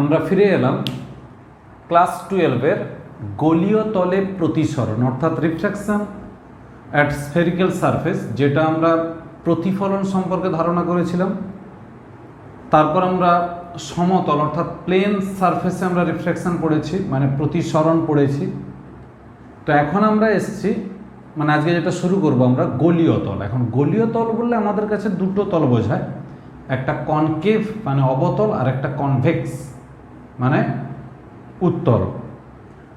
আমরা ফিরে এলাম ক্লাস 12-এর গোলীয় তলে প্রতিসরণ অর্থাৎ রিফ্র্যাকশন অ্যাট স্ফেরিক্যাল সারফেস, যেটা আমরা প্রতিফলন সম্পর্কে ধারণা করেছিলাম। তারপর আমরা সমতল অর্থাৎ প্লেন সারফেসে আমরা রিফ্র্যাকশন পড়েছি, মানে প্রতিসরণ পড়েছি। তো এখন আমরা এসেছি, মানে আজকে যেটা শুরু করব আমরা গোলীয় তল। এখন গোলীয় তল বললে আমাদের কাছে দুটো তল বোঝায়, একটা কনকেভ মানে অবতল আর একটা কনভেক্স মানে উত্তল।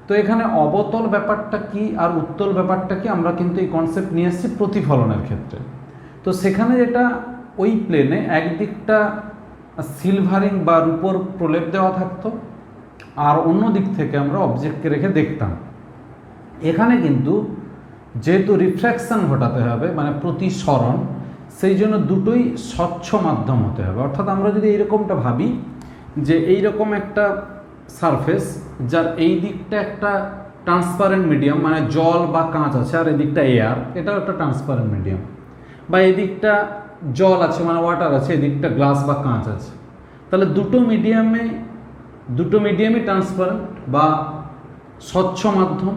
তো এখানে অবতল ব্যাপারটা কি আর উত্তল ব্যাপারটা কি, আমরা কিন্তু এই কনসেপ্ট নিয়ে এসেছি প্রতিফলনের ক্ষেত্রে। তো সেখানে যেটা ওই প্লেনে একদিকটা সিলভারিং বা রূপোর প্রলেপ দেওয়া থাকতো, আর অন্য দিক থেকে আমরা অবজেক্টকে রেখে দেখতাম। এখানে কিন্তু যেহেতু রিফ্র্যাকশন ঘটাতে হবে মানে প্রতিসরণ, সেই জন্য দুটোই স্বচ্ছ মাধ্যম হতে হবে। অর্থাৎ আমরা যদি এইরকমটা ভাবি যে এইরকম একটা সারফেস যার এই দিকটা একটা ট্রান্সপারেন্ট মিডিয়াম মানে জল বা কাঁচ আছে, আর এই দিকটা এয়ার, এটাও একটা ট্রান্সপারেন্ট মিডিয়াম, বা এই দিকটা জল আছে মানে ওয়াটার আছে, এই দিকটা গ্লাস বা কাঁচ আছে, তাহলে দুটো মিডিয়ামই ট্রান্সপারেন্ট বা স্বচ্ছ মাধ্যম।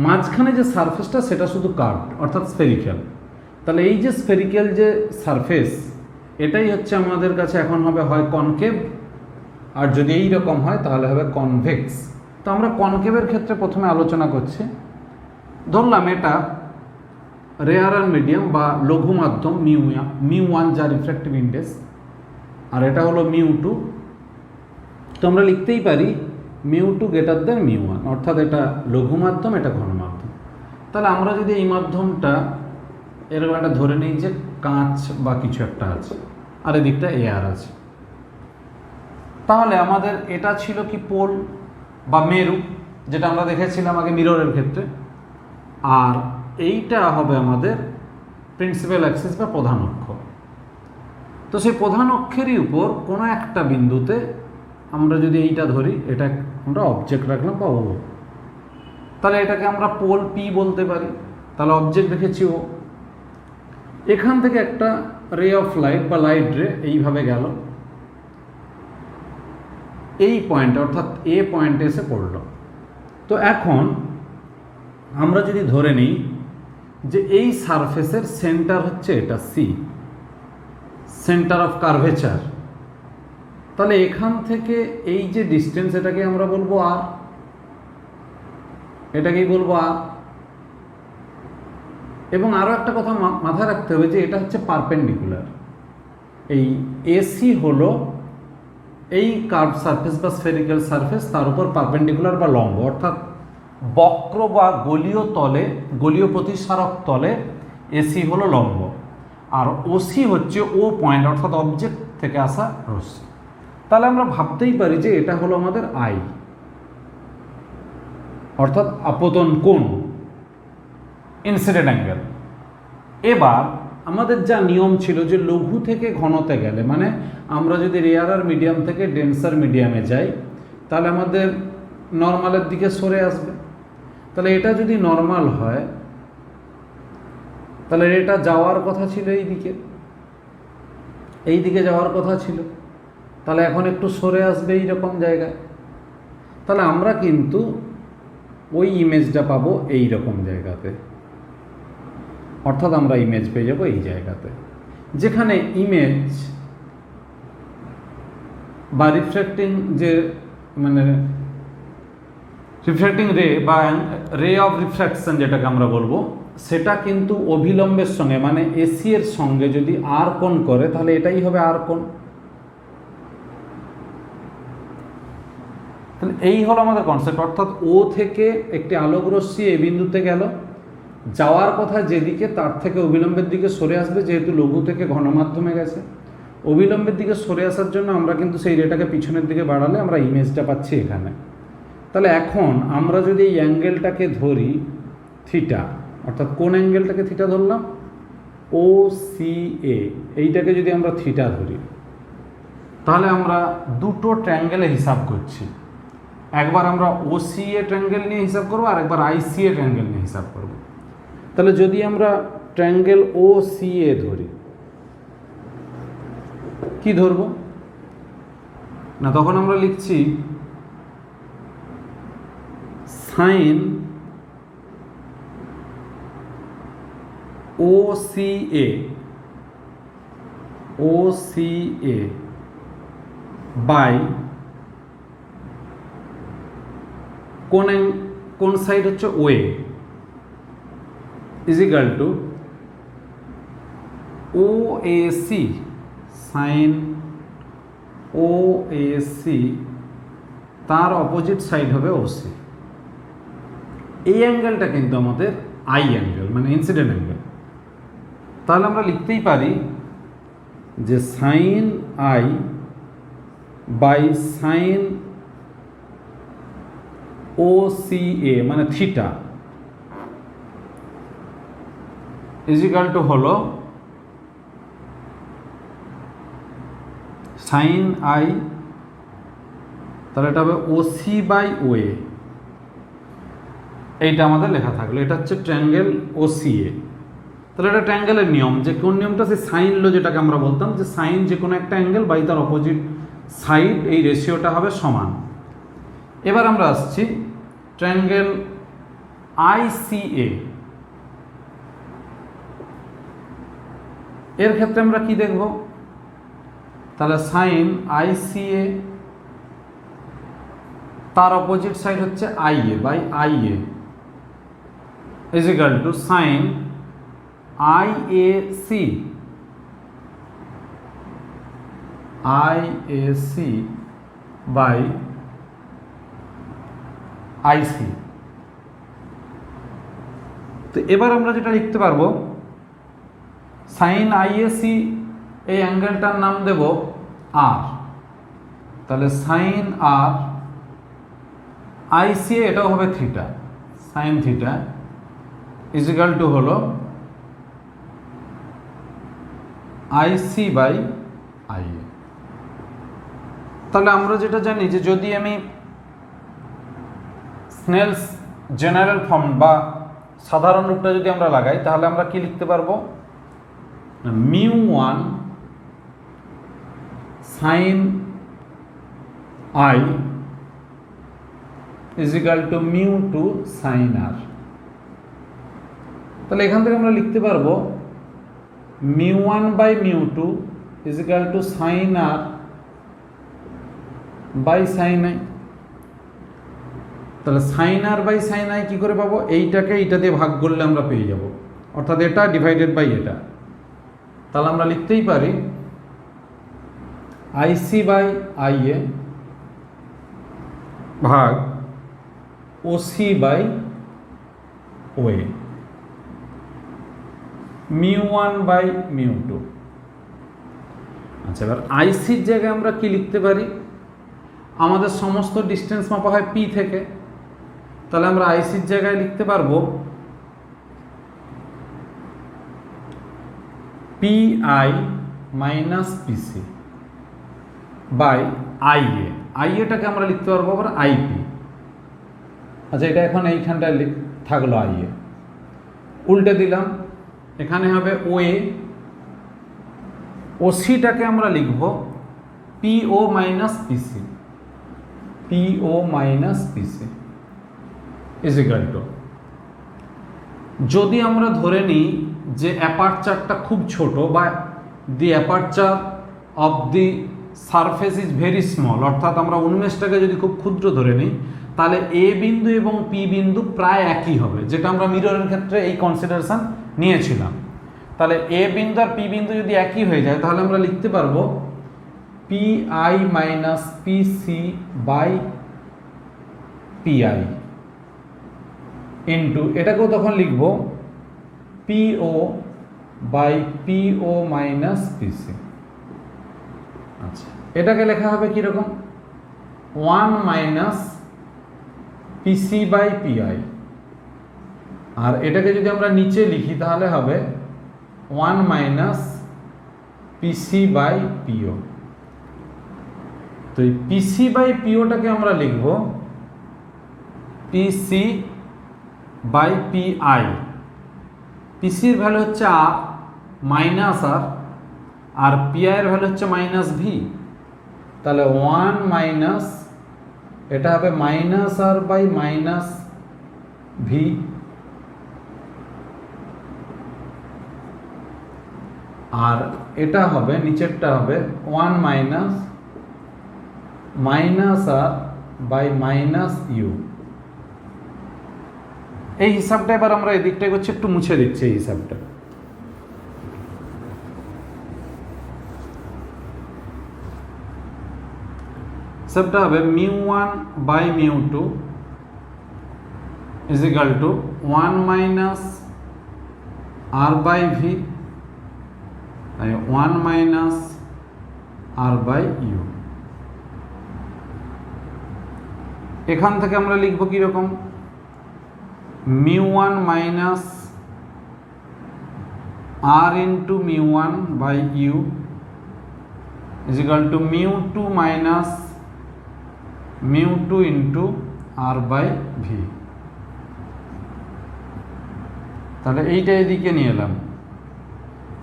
মাঝখানে যে সারফেসটা সেটা শুধু কার্ভড অর্থাৎ স্ফেরিক্যাল। তাহলে এই যে স্ফেরিক্যাল যে সারফেস, এটাই হচ্ছে আমাদের কাছে এখন হবে হয় কনকেভ, আর যদি এই রকম হয় তাহলে হবে কনভেক্স। তো আমরা কনকেভের ক্ষেত্রে প্রথমে আলোচনা করছি। ধরলাম এটা রেয়ারার মিডিয়াম বা লঘু মাধ্যম μ1 যা রিফ্র্যাক্টিভ ইন্ডেক্স, আর এটা হলো μ2। তো আমরা লিখতেই পারি μ2 গ্রেটার দেন μ1, অর্থাৎ এটা লঘু মাধ্যম, এটা ঘন মাধ্যম। তাহলে আমরা যদি এই মাধ্যমটা এরকম একটা ধরে নিই যে কাঁচ বা কিছু একটা আছে, আর এদিকটা এয়ার আছে, তাহলে আমাদের এটা ছিল কি পোল বা মেরু, যেটা আমরা দেখেছিলাম আগে মিররের ক্ষেত্রে, আর এইটা হবে আমাদের প্রিন্সিপাল অ্যাক্সিস বা প্রধান অক্ষ। তো সেই প্রধান অক্ষেরই উপর কোনো একটা বিন্দুতে আমরা যদি এইটা ধরি, এটা আমরা অবজেক্ট রাখলাম বা ও, তাহলে এটাকে আমরা পোল পি বলতে পারি। তাহলে অবজেক্ট রেখেছি ও, এখান থেকে একটা রে অফ লাইট বা লাইট রে এইভাবে গেল এই পয়েন্টে, অর্থাৎ এ পয়েন্টে এসে পড়ল। তো এখন আমরা যদি ধরে নিই যে এই সারফেসের সেন্টার হচ্ছে এটা সি, সেন্টার অফ কার্ভেচার, তাহলে এখান থেকে এই যে ডিস্টেন্স এটাকে আমরা বলবো আর, এটাকেই বলবো আর। এবং আরও একটা কথা মাথায় রাখতে হবে যে এটা হচ্ছে পারপেন্ডিকুলার। এই এসি হলো এই কার্ভ সারফেস বা স্ফেরিক্যাল সারফেস, তার উপর পারপেন্ডিকুলার বা লম্ব, অর্থাৎ বক্র বা গোলীয় তলে, গোলীয় প্রতিসারক তলে এসি হলো লম্ব, আর ওসি হচ্ছে ও পয়েন্ট অর্থাৎ অবজেক্ট থেকে আসা রশ্মি। তাহলে আমরা ভাবতেই পারি যে এটা হলো আমাদের আই, অর্থাৎ আপতন কোণ, ইনসিডেন্ট অ্যাঙ্গেল। এবার আমাদের যা নিয়ম ছিল যে লঘু থেকে ঘনতে গেলে, মানে আমরা যদি রেয়ারার মিডিয়াম থেকে ডেন্সার মিডিয়ামে যাই, তাহলে আমাদের নর্মালের দিকে সরে আসবে। তাহলে এটা যদি নর্মাল হয়, তাহলে এটা যাওয়ার কথা ছিল এই দিকে যাওয়ার কথা ছিল, তাহলে এখন একটু সরে আসবে এইরকম জায়গায়। তাহলে আমরা কিন্তু ওই ইমেজটা পাবো এই রকম জায়গাতে, অর্থাৎ আমরা ইমেজ পেয়ে যাবো এই জায়গাতে, যেখানে ইমেজ বা রিফ্র্যাক্টিং যে মানে রিফ্র্যাক্টিং রে বা রে অফ রিফ্র্যাকশন যেটাকে আমরা বলবো, সেটা কিন্তু অভিলম্বের সঙ্গে মানে এসি এর সঙ্গে যদি আর কোণ করে, তাহলে এটাই হবে আর কোণ। তাহলে এই হলো আমাদের কনসেপ্ট, অর্থাৎ ও থেকে একটি আলোক রশ্মি এই বিন্দুতে গেল, যাওয়ার কথা যেদিকে তার থেকে অভিলম্বের দিকে সরে আসবে, যেহেতু লঘু থেকে ঘন মাধ্যমে গেছে। অভিলম্বের দিকে সরে আসার জন্য আমরা কিন্তু সেই রেটাকে পিছনের দিকে বাড়ালে আমরা ইমেজটা পাচ্ছি এখানে। তাহলে এখন আমরা যদি এই অ্যাঙ্গেলটাকে ধরি থিটা, অর্থাৎ কোন অ্যাঙ্গেলটাকে থিটা ধরলাম, ও সি এ, এইটাকে যদি আমরা থিটা ধরি, তাহলে আমরা দুটো ট্রায়াঙ্গেলে হিসাব করছি। একবার আমরা ও সি এ ট্রায়াঙ্গেল নিয়ে হিসাব করবো, আর একবার আই সি এ ট্রায়াঙ্গেল নিয়ে হিসাব করবো। তাহলে যদি আমরা ট্রায়াঙ্গেল ও সি এ ধরি, কি ধরবো, না, তখন আমরা লিখছি সাইন OCA বাই কোন সাইড হচ্ছে OA is equal to OAC sine OAC তার অপোজিট সাইড হবে OC। এই অ্যাঙ্গেলটা কিন্তু আমাদের আই অ্যাঙ্গেল, মানে ইনসিডেন্ট অ্যাঙ্গেল। তাহলে আমরা লিখতেই পারি যে sine I by sine OCA মানে থিটা ইজ ইকাল টু হলো সাইন আই, তাহলে এটা হবে OC বাই OA। এইটা আমাদের লেখা থাকলো, এটা হচ্ছে ট্রায়াঙ্গেল OCA। তাহলে এটা ট্রায়াঙ্গেলের নিয়ম, যে কোন নিয়মটা, সেই সাইন লো যেটাকে আমরা বলতাম, যে সাইন যে কোনো একটা অ্যাঙ্গেল বাই তার অপোজিট সাইড, এই রেশিওটা হবে সমান। এবার আমরা আসছি ট্রায়াঙ্গেল ICA। এর ক্ষেত্রে আমরা কি দেখব, তাহলে সাইন ICA তার অপোজিট সাইড হচ্ছে IA by IA is equal to sine IAC by IC। তো এবার আমরা যেটা লিখতে পারবো, সাইন IAC এই অ্যাঙ্গেলটার নাম দেব R, তাহলে সাইন R ICA এটাও হবে theta, sine theta is equal to হলো IC বাই IA। তাহলে আমরা যেটা জানি যে যদি আমি স্নেলস জেনারেল ফর্ম বা সাধারণ রূপটা যদি আমরা লাগাই, তাহলে আমরা কি লিখতে পারবো, μ1 sine I is equal to μ2 sine R। তাহলে এখান থেকে আমরা লিখতে পারবো μ1 by μ2 is equal to sine R by sine I। তাহলে sine R by sine I কি করে পাবো, এইটাকে এইটা দিয়ে ভাগ করলে আমরা পেয়ে যাব, অর্থাৎ এটা ডিভাইডেড বাই এটা। তাহলে আমরা লিখতেই পারি IC বাই IA ভাগ OC বাই OA, μ1 বাই μ2। আচ্ছা, এবার ICর জায়গায় আমরা কি লিখতে পারি, আমাদের সমস্ত ডিস্টেন্স মাপা হয় P থেকে, তাহলে আমরা ICর জায়গায় লিখতে পারবো PI minus PC by IA। IAটাকে আমরা লিখতে পারবো আবার IP। আচ্ছা, এটা এখন এইখানটায় থাকলো IA, উল্টে দিলাম, এখানে হবে OA। OCটাকে আমরা লিখব PO minus PC, PO minus PC is equal to, যদি আমরা ধরে নিই যে অ্যাপারচারটা খুব ছোট বা the aperture of the surface is very small, অর্থাৎ আমরা উন্মেষটাকে যদি খুব ক্ষুদ্র ধরে নিই, তাহলে A বিন্দু এবং P বিন্দু প্রায় একই হবে, যেটা আমরা মিররের ক্ষেত্রে এই কনসিডারেশন নিয়েছিলাম। তাহলে A বিন্দু আর P বিন্দু যদি একই হয়ে যায়, তাহলে আমরা লিখতে পারবো PI minus PC by PI into, এটাকেও তখন লিখব PO by PO minus PC। আচ্ছা, এটাকে লেখা হবে কীরকম, 1 মাইনাস PC বাই PI, আর এটাকে যদি আমরা নিচে লিখি তাহলে হবে 1 মাইনাস PC বাই PO। তো এই PC বাই POটাকে আমরা লিখব PC বাই PI। PCর ভ্যালু হচ্ছে R মাইনাস R, আর PI এর ভ্যালু হচ্ছে মাইনাস V। তাহলে 1 মাইনাস এটা হবে minus R by minus V, আর এটা হবে নিচেরটা হবে 1 minus minus R by minus U. এই হিসাবটা এবার আমরা এদিকটা করছি, একটু মুছে দিচ্ছি এই হিসাবটা। হিসাবটা হবে μ1 by μ2 is equal to 1 minus R by V 1 minus R by U. এখান থেকে আমরা লিখব কিরকম, μ1 minus R into μ1 by U is equal to μ2 minus μ2 into R by V. তাহলে এইটা এদিকে নিয়ে এলাম,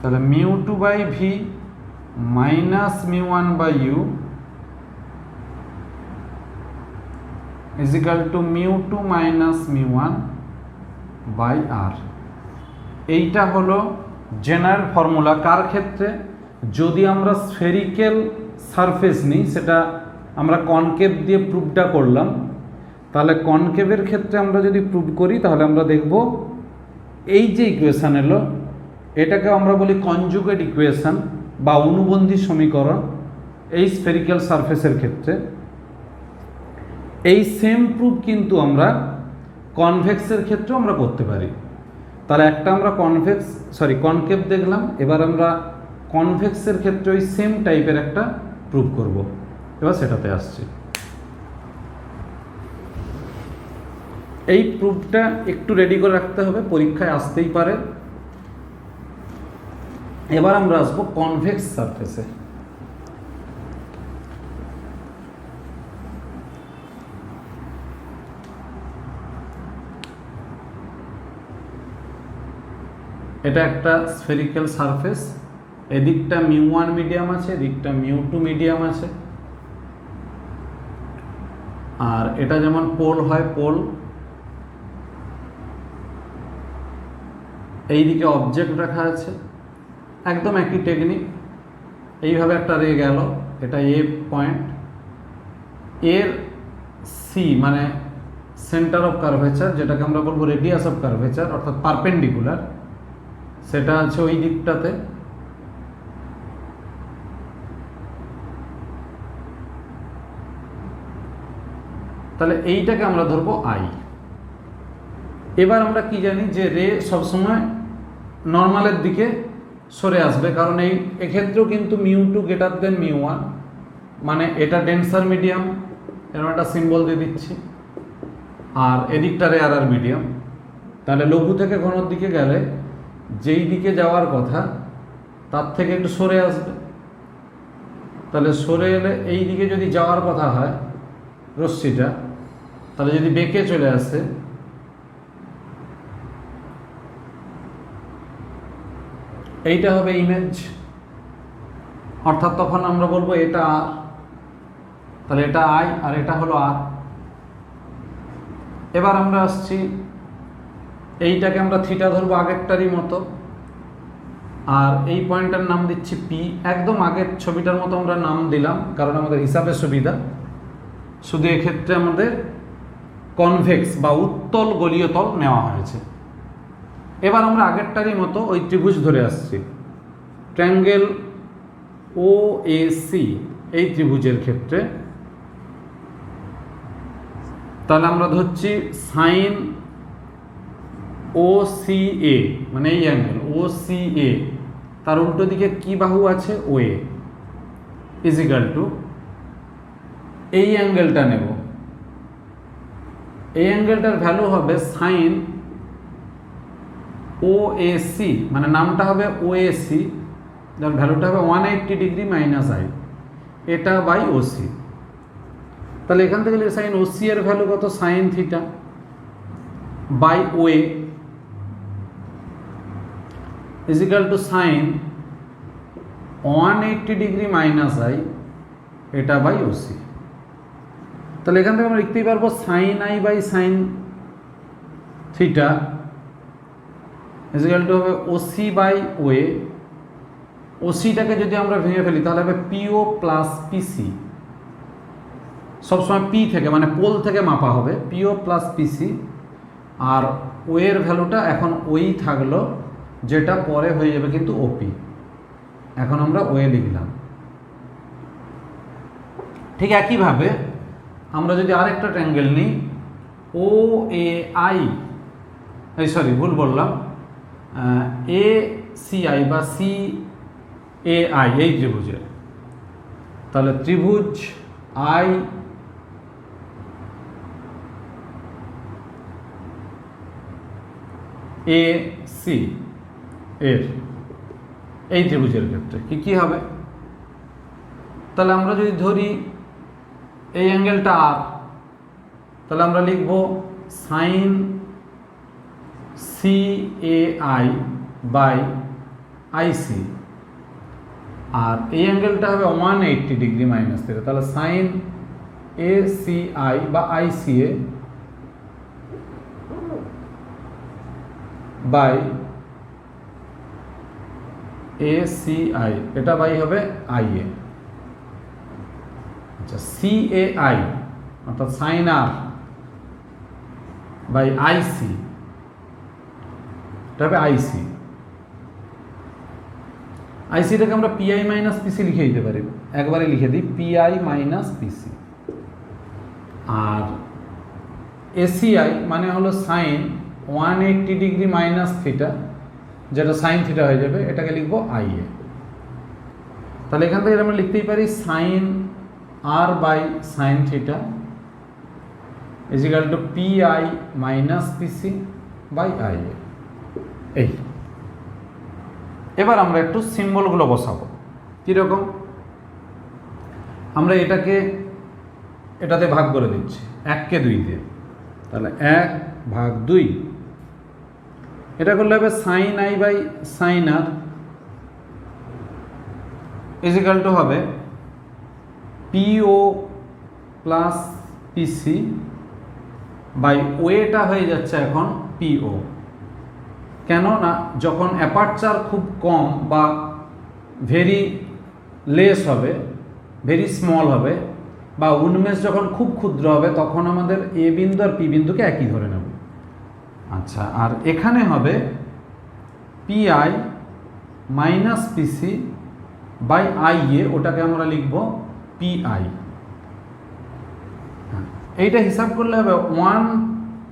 তাহলে μ2 by V minus μ1 by U is equal to μ2 minus μ1 by R. এইটা হলো জেনারেল ফর্মুলা। কার ক্ষেত্রে? যদি আমরা স্ফেরিক্যাল সারফেস নিই, সেটা আমরা কনকেভ দিয়ে প্রুফটা করলাম, তাহলে কনকেভের ক্ষেত্রে আমরা যদি প্রুফ করি তাহলে আমরা দেখব এই যে ইকুয়েশান এলো, এটাকে আমরা বলি কনজুগেট ইকুয়েশান বা অনুবন্ধী সমীকরণ এই স্ফেরিক্যাল সারফেসের ক্ষেত্রে। এই সেম প্রুফ কিন্তু আমরা কনভেক্সের ক্ষেত্রেও আমরা করতে পারি। তাহলে একটা আমরা কনকেভ দেখলাম, এবার আমরা কনভেক্সের ক্ষেত্রে ওই সেম টাইপের একটা প্রুফ করব। এবার সেটাতে আসছি। এই প্রুফটা একটু রেডি করে রাখতে হবে, পরীক্ষায় আসতেই পারে। এবার আমরা আসবো কনভেক্স সারফেসে। এটা একটা স্ফেরিক্যাল সারফেস, এদিকটা μ1 মিডিয়াম আছে, এদিকটা μ2 মিডিয়াম আছে, আর এটা যেমন পোল হয় পোল, এইদিকে অবজেক্ট রাখা আছে, একদম একই টেকনিক। এইভাবে একটা রে গেল, এটা এ পয়েন্ট, এর সি মানে সেন্টার অফ কার্ভেচার, যেটাকে আমরা বলবো রেডিয়াস অফ কার্ভেচার অর্থাৎ পারপেন্ডিকুলার, সেটা আছে ওই দিকটাতে। তাহলে এইটাকে আমরা ধরবো আই। এবার আমরা কি জানি যে রে সবসময় নর্মালের দিকে সরে আসবে, কারণ এক্ষেত্রেও কিন্তু μ2 গ্রেটার দেন μ1, মানে এটা ডেন্সার মিডিয়াম, এরকম একটা সিম্বল দিয়ে দিচ্ছি, আর এদিকটা রে আর মিডিয়াম। তাহলে লঘু থেকে ঘনর দিকে গেলে যেই দিকে যাওয়ার কথা তার থেকে একটু সরে আসবে। তাহলে সরে এলে এই দিকে যদি যাওয়ার কথা হয় রশ্মিটা, তাহলে যদি বেঁকে চলে আসে, এইটা হবে ইমেজ, অর্থাৎ তখন আমরা বলবো এটা আর, তাহলে এটা আই আর এটা হলো আর। এবার আমরা আসছি, এইটাকে আমরা থিটা ধরবো আগেরটারই মতো, আর এই পয়েন্টটার নাম দিচ্ছি পি, একদম আগের ছবিটার মতো আমরা নাম দিলাম কারণ আমাদের হিসাবের সুবিধা। শুধু এক্ষেত্রে আমাদের কনভেক্স বা উত্তল গলীয় তল নেওয়া হয়েছে। এবার আমরা আগেরটারই মতো ওই ত্রিভুজ ধরে আসছি, ট্রায়াঙ্গেল ও এ সি, এই ত্রিভুজের ক্ষেত্রে তাহলে আমরা ধরছি সাইন ও সি এ, মানে এই অ্যাঙ্গেল ও সি এ, তার উল্টো দিকে কি বাহু আছে ও এ, ইজ ইকাল টু এই অ্যাঙ্গেলটা নেব, এই অ্যাঙ্গেলটার ভ্যালু হবে সাইন ও এ সি, মানে নামটা হবে ও এ সি, যার ভ্যালুটা হবে 180 ডিগ্রি মাইনাস আই, এটা বাই ও সি। তাহলে এখান থেকে সাইন ও সি এর ভ্যালু কত, sine theta by O A is equal to sine 180 degree minus I এটা বাই ওসি। তাহলে এখান থেকে আমরা লিখতেই পারবো sine I by sine theta is equal to হবে ওসি বাই ওয়ে। ওসিটাকে যদি আমরা ভেঙে ফেলি তাহলে হবে পিও প্লাস পিসি, সবসময় পি থেকে মানে পোল থেকে মাপা হবে, পিও প্লাস পিসি। আর ওয়ের ভ্যালুটা এখন ওই থাকলো, যেটা পরে হয়ে যাবে কিন্তু ওপি। এখন আমরা ওয়ে লিখলাম। ঠিক একইভাবে আমরা যদি আরেকটা ট্রায়াঙ্গেল নিই, ও এ আই, সরি ভুল বললাম, এ সি আই বা সি এ আই এই ত্রিভুজের, তাহলে ত্রিভুজ আই এ সি এর এই ত্রিভুজের ক্ষেত্রে কি হবে? তাহলে আমরা যদি ধরি এই অ্যাঙ্গেলটা আর, তাহলে আমরা লিখব sine C A I by IC, আর এই অ্যাঙ্গেলটা হবে 180 ডিগ্রি মাইনাস থিটা। তাহলে সাইন এ সি আই বা IC A by A C I, এটা বাই হবে আই এ। আচ্ছা, সি এ আই অর্থাৎ সাইন আর বাই আইসি, এটা হবে আইসি। আইসিটাকে আমরা পিআই মাইনাস পিসি লিখে দিতে পারি, একবারে লিখে দিই পিআই মাইনাস পিসি। আর এসিআই মানে হলো সাইন 180 ডিগ্রি মাইনাস থিটা, যেটা সাইন থিটা হয়ে যাবে, এটাকে লিখবো আই এ। তাহলে এখান থেকে আমরা লিখতেই পারি sine R by sine theta is equal to PI minus PC by I A. এই এবার আমরা একটু সিম্বলগুলো বসাবো। কীরকম? আমরা এটাতে ভাগ করে দিচ্ছি 1কে 2 দিয়ে, তাহলে 1 ভাগ 2, এটা করলে হবে sine I by sine R is equal to হবে পিও প্লাস পিসি বাই ওয়েটা হয়ে যাচ্ছে এখন পিও। কেন না, যখন অ্যাপারচার খুব কম বা ভেরি লেস হবে, ভেরি স্মল হবে, বা উন্মেষ যখন খুব ক্ষুদ্র হবে, তখন আমাদের এ বিন্দু আর পি বিন্দুকে একই ধরে নেব। আচ্ছা, আর এখানে হবে PI minus PC by I A, ওটাকে আমরা লিখব পিআই। এইটা হিসাব করলে হবে 1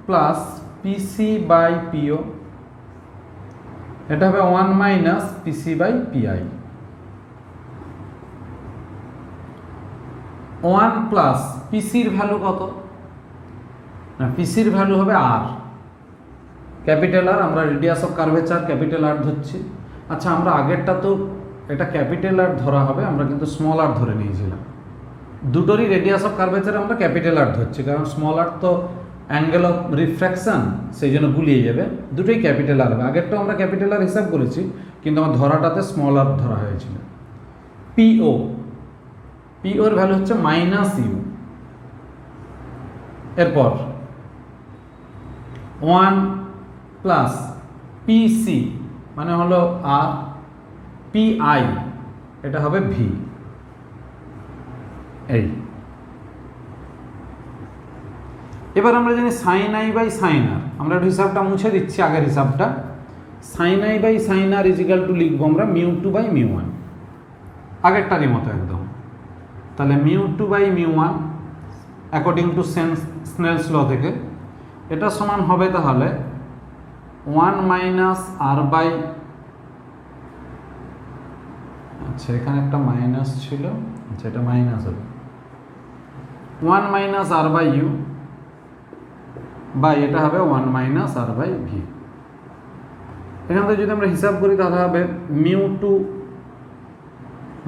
প্লাস পিসি বাই পিও, এটা হবে 1 minus PC by PI. 1 plus পিসির ভ্যালু কত? না, পিসির ভ্যালু হবে আর, ক্যাপিটাল আর। আমরা radius of curvature capital R ধরছি। আচ্ছা, আমরা আগেরটা তো এটা ক্যাপিটাল আর ধরা হবে, আমরা কিন্তু স্মল আর ধরে নিয়েছিলাম। দুটোরই রেডিয়াস অফ কার্ভেচার আমরা ক্যাপিটাল আর ধরছি, কারণ স্মল আর তো অ্যাঙ্গেল অফ রিফ্র্যাকশন, সেই জন্য গুলিয়ে যাবে, দুটোই ক্যাপিটাল আর হবে। আগেরটাও আমরা ক্যাপিটাল আর হিসাব করেছি, কিন্তু আমার ধরাটাতে স্মল আর ধরা হয়েছিল। পিও, পিওর ভ্যালু হচ্ছে মাইনাস ইউ। এরপর 1 প্লাস পিসি মানে হলো আর, পিআই এটা হবে ভি। এই এবার আমরা জানি sine I by sine R, আমরা একটু হিসাবটা মুছে দিচ্ছি আগের হিসাবটা। Sine I by sine R is equal to লিখবো আমরা μ2 বাই μ1, আগেরটারই মতো একদম। তাহলে μ2 বাই μ1 অ্যাকর্ডিং টু স্নেলস ল থেকে এটা সমান হবে তাহলে 1 মাইনাস আর বাই, আচ্ছা এখানে একটা মাইনাস ছিল, আচ্ছা এটা মাইনাস হবে 1 minus R by U by এটা হবে 1 মাইনাস আর বাই ভি। এখান থেকে যদি আমরা হিসাব করি তাহলে হবে μ2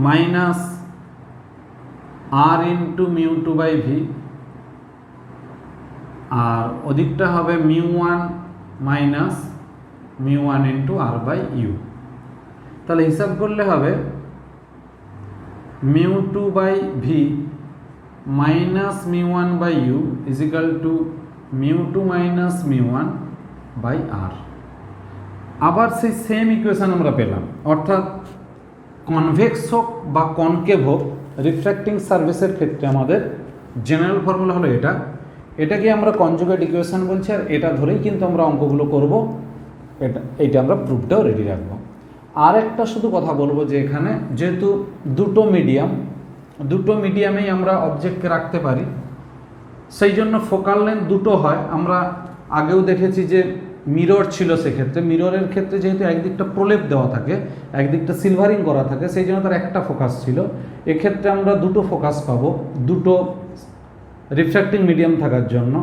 minus R into μ2 by V, আর ওদিকটা হবে μ1 minus μ1 into R by U. তাহলে হিসাব করলে হবে μ2 by V minus mu one by U is equal to mu two minus mu one by R. আবার সেই সেম ইকুয়েশন আমরা পেলাম, অর্থাৎ কনভেক্স হোক বা কনকেভ হোক রিফ্র্যাক্টিং সারফেসের ক্ষেত্রে আমাদের জেনারেল ফর্মুলা হলো এটা। এটাকে আমরা কনজুগেট ইকুয়েশন বলছি, আর এটা ধরেই কিন্তু আমরা অঙ্কগুলো করব। এইটা আমরা প্রুফটাও রেডি রাখবো। আর একটা শুধু কথা বলবো যে এখানে যেহেতু দুটো মিডিয়ামেই আমরা অবজেক্টকে রাখতে পারি, সেই জন্য ফোকাল লেন্থ দুটো হয়। আমরা আগেও দেখেছি যে মিরর ছিল, সেক্ষেত্রে মিররের ক্ষেত্রে যেহেতু একদিকটা প্রলেপ দেওয়া থাকে, একদিকটা সিলভারিং করা থাকে, সেই জন্য তার একটা ফোকাস ছিল। এক্ষেত্রে আমরা দুটো ফোকাস পাবো, দুটো রিফ্র্যাক্টিং মিডিয়াম থাকার জন্য।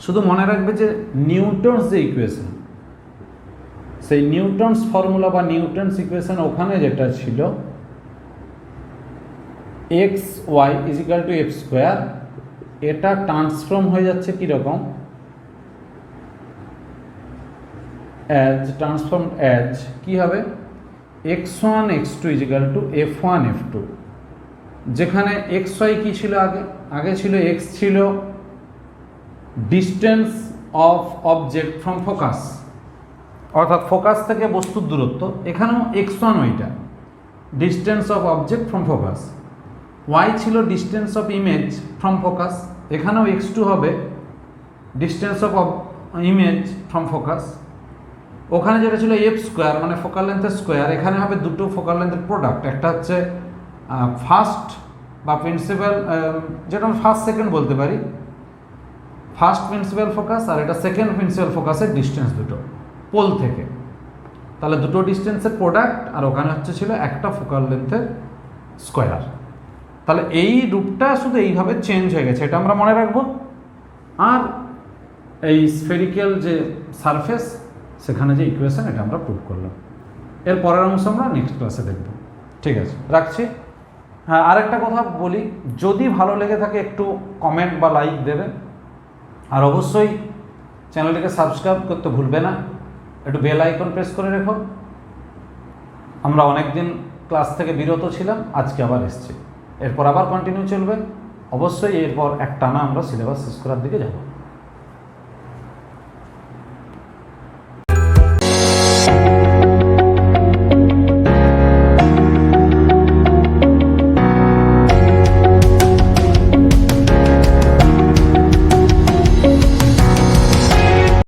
শুধু মনে রাখবে যে নিউটনস যে ইকুয়েশন, সেই নিউটনস ফর্মুলা বা নিউটনস ইকুয়েশন ওখানে যেটা ছিল X Y is equal to X square, এটা ট্রান্সফর্ম হয়ে যাচ্ছে কীরকম, ট্রান্সফর্ম অ্যাজ কী হবে, X one X two is equal to F one F two. যেখানে এক্স ওয়াই কী ছিল, আগে ছিল এক্স ছিল distance of object from focus, অর্থাৎ ফোকাস থেকে বস্তুর দূরত্ব। এখানেও এক্স ওয়ান ওইটা distance of object from focus. Y ছিল distance of image from focus, এখানেও এক্স টু হবে distance of image from focus. ওখানে যেটা ছিল এফ স্কোয়ার মানে ফোকাল লেন্থের স্কোয়ার, এখানে হবে দুটো ফোকাল লেন্থের প্রোডাক্ট, একটা হচ্ছে ফার্স্ট বা প্রিন্সিপাল, যেটা আমরা ফার্স্ট সেকেন্ড বলতে পারি, ফার্স্ট প্রিন্সিপাল ফোকাস, আর এটা সেকেন্ড প্রিন্সিপাল ফোকাসের ডিস্টেন্স দুটো পোল থেকে। তাহলে দুটো ডিস্টেন্সের প্রোডাক্ট, আর ওখানে হচ্ছে ছিল একটা ফোকাল লেন্থের স্কোয়ার। তাহলে এই রূপটা শুধু এইভাবে চেঞ্জ হয়ে গেছে, এটা আমরা মনে রাখবো। আর এই স্ফেরিক্যাল যে সারফেস, সেখানে যে ইকুয়েশন, এটা আমরা প্রুভ করলাম। এর পরের অংশ আমরা নেক্সট ক্লাসে দেখব। ঠিক আছে, রাখছি। হ্যাঁ, আরেকটা কথা বলি, যদি ভালো লেগে থাকে একটু কমেন্ট বা লাইক দেবে, আর অবশ্যই চ্যানেলটিকে সাবস্ক্রাইব করতে ভুলবে না, একটু বেল আইকন প্রেস করে রেখো। আমরা অনেক দিন ক্লাস থেকে বিরত ছিলাম, আজকে আবার এসেছি, এরপর আবার কন্টিনিউ চলবে। অবশ্যই এরপর একটানা আমরা সিলেবাস শেষ করার দিকে যাব।